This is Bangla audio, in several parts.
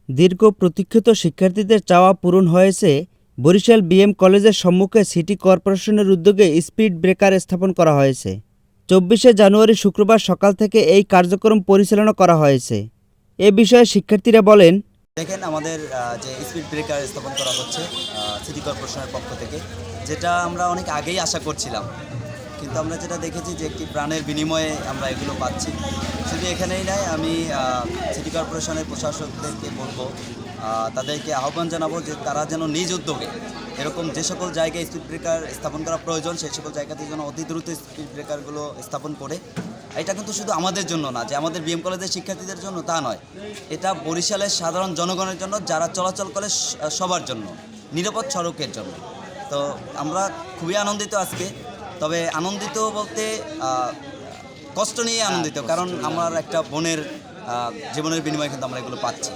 দীর্ঘ প্রতীক্ষিত শিক্ষার্থীদের চাওয়া পূরণ হয়েছে। বরিশাল বিএম কলেজের সম্মুখে সিটি কর্পোরেশনের উদ্যোগে স্পিড ব্রেকার স্থাপন করা হয়েছে। 24শে জানুয়ারি শুক্রবার সকাল থেকে এই কার্যক্রম পরিচালনা করা হয়েছে। এ বিষয়ে শিক্ষার্থীরা বলেন, দেখেন আমাদের যে স্পিড ব্রেকার স্থাপন করা হচ্ছে সিটি কর্পোরেশনের পক্ষ থেকে, যেটা আমরা অনেক আগেই আশা করছিলাম, কিন্তু আমরা যেটা দেখেছি যে একটি প্রাণের বিনিময়ে আমরা এগুলো পাচ্ছি। শুধু এখানেই নয়, আমি সিটি কর্পোরেশনের প্রশাসকদেরকে বলবো, তাদেরকে আহ্বান জানাবো যে তারা যেন নিজ উদ্যোগে এরকম যে সকল জায়গায় স্পিড ব্রেকার স্থাপন করা প্রয়োজন সেই সকল জায়গাতে যেন অতি দ্রুত স্পিড ব্রেকারগুলো স্থাপন করে। এটা কিন্তু শুধু আমাদের জন্য না, যে আমাদের বিএম কলেজের শিক্ষার্থীদের জন্য তা নয়, এটা বরিশালের সাধারণ জনগণের জন্য, যারা চলাচল করে সবার জন্য, নিরাপদ সড়কের জন্য। তো আমরা খুবই আনন্দিত আজকে। তবে আনন্দিত বলতে কষ্ট নিয়ে আনন্দিত, কারণ আমার একটা বোনের জীবনের বিনিময়ে কিন্তু আমরা এগুলো পাচ্ছি।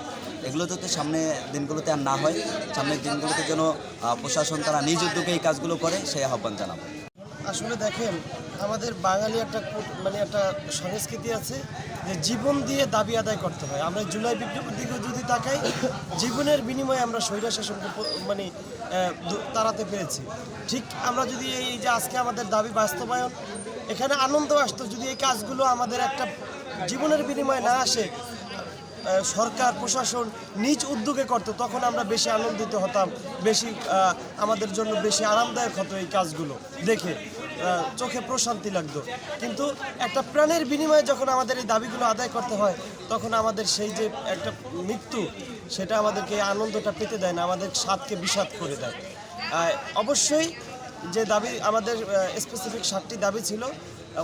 এগুলো যাতে সামনে দিনগুলোতে আর না হয়, সামনের দিনগুলোতে যেন প্রশাসন তারা নিজ উদ্যোগে এই কাজগুলো করে, সেই আহ্বান জানাবো। আসলে দেখেন, আমাদের বাঙালি একটা সংস্কৃতি আছে যে জীবন দিয়ে দাবি আদায় করতে হয়। আমরা জুলাই বিপ্লবের দিকে যদি তাকাই, জীবনের বিনিময়ে আমরা স্বৈরা শাসনকে তাড়াতে পেরেছি। ঠিক আমরা যদি এই যে আজকে আমাদের দাবি বাস্তবায়ন, এখানে আনন্দ আসতো যদি এই কাজগুলো আমাদের একটা জীবনের বিনিময়ে না আসে, সরকার প্রশাসন নিজ উদ্যোগে করতো, তখন আমরা বেশি আনন্দিত হতাম, বেশি আমাদের জন্য বেশি আরামদায়ক হতো এই কাজগুলো দেখে, চোখে প্রশান্তি লাগতো। কিন্তু একটা প্রাণের বিনিময়ে যখন আমাদের এই দাবিগুলো আদায় করতে হয়, তখন আমাদের সেই যে একটা মৃত্যু, সেটা আমাদেরকে এই আনন্দটা পেতে দেয় না, আমাদের স্বাদকে বিষাদ করে দেয়। অবশ্যই যে দাবি আমাদের স্পেসিফিক 7টি দাবি ছিল,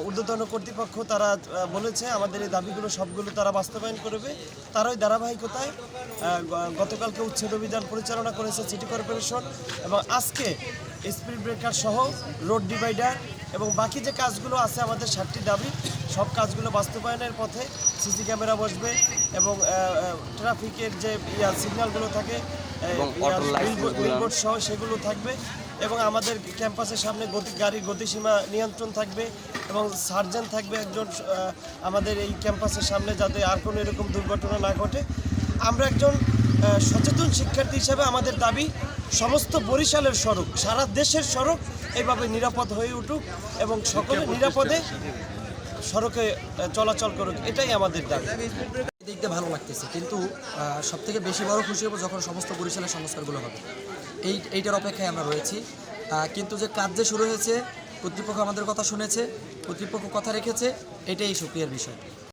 ঊর্ধ্বতন কর্তৃপক্ষ তারা বলেছে আমাদের এই দাবিগুলো সবগুলো তারা বাস্তবায়ন করবে। তারই ধারাবাহিকতায় গতকালকে উচ্ছেদ অভিযান পরিচালনা করেছে সিটি কর্পোরেশন, এবং আজকে স্পিড ব্রেকার সহ রোড ডিভাইডার এবং বাকি যে কাজগুলো আছে আমাদের 7টি দাবি, সব কাজগুলো বাস্তবায়নের পথে। সিসি ক্যামেরা বসবে এবং ট্রাফিকের যে সিগন্যালগুলো থাকে, বিলবোর্ড সহ সেগুলো থাকবে, এবং আমাদের ক্যাম্পাসের সামনে গাড়ির গতিসীমা নিয়ন্ত্রণ থাকবে, এবং সার্জেন থাকবে একজন আমাদের এই ক্যাম্পাসের সামনে, যাতে আর কোনো এরকম দুর্ঘটনা না ঘটে। আমরা একজন সচেতন শিক্ষার্থী হিসেবে আমাদের দাবি সমস্ত বরিশালের সড়ক, সারা দেশের সড়ক এইভাবে নিরাপদ হয়ে উঠুক এবং সকলে নিরাপদে সড়কে চলাচল করুক, এটাই আমাদের দাবি। দেখতে ভালো লাগতেছে, কিন্তু সবথেকে বেশি বড় খুশি হবো যখন সমস্ত বরিশালের সংস্কারগুলো হবে। এইটার অপেক্ষায় আমরা রয়েছি। কিন্তু যে কাজ যে শুরু হয়েছে, কর্তৃপক্ষ আমাদের কথা শুনেছে, কর্তৃপক্ষ কথা রেখেছে, এটাই সুক্রিয়ার বিষয়।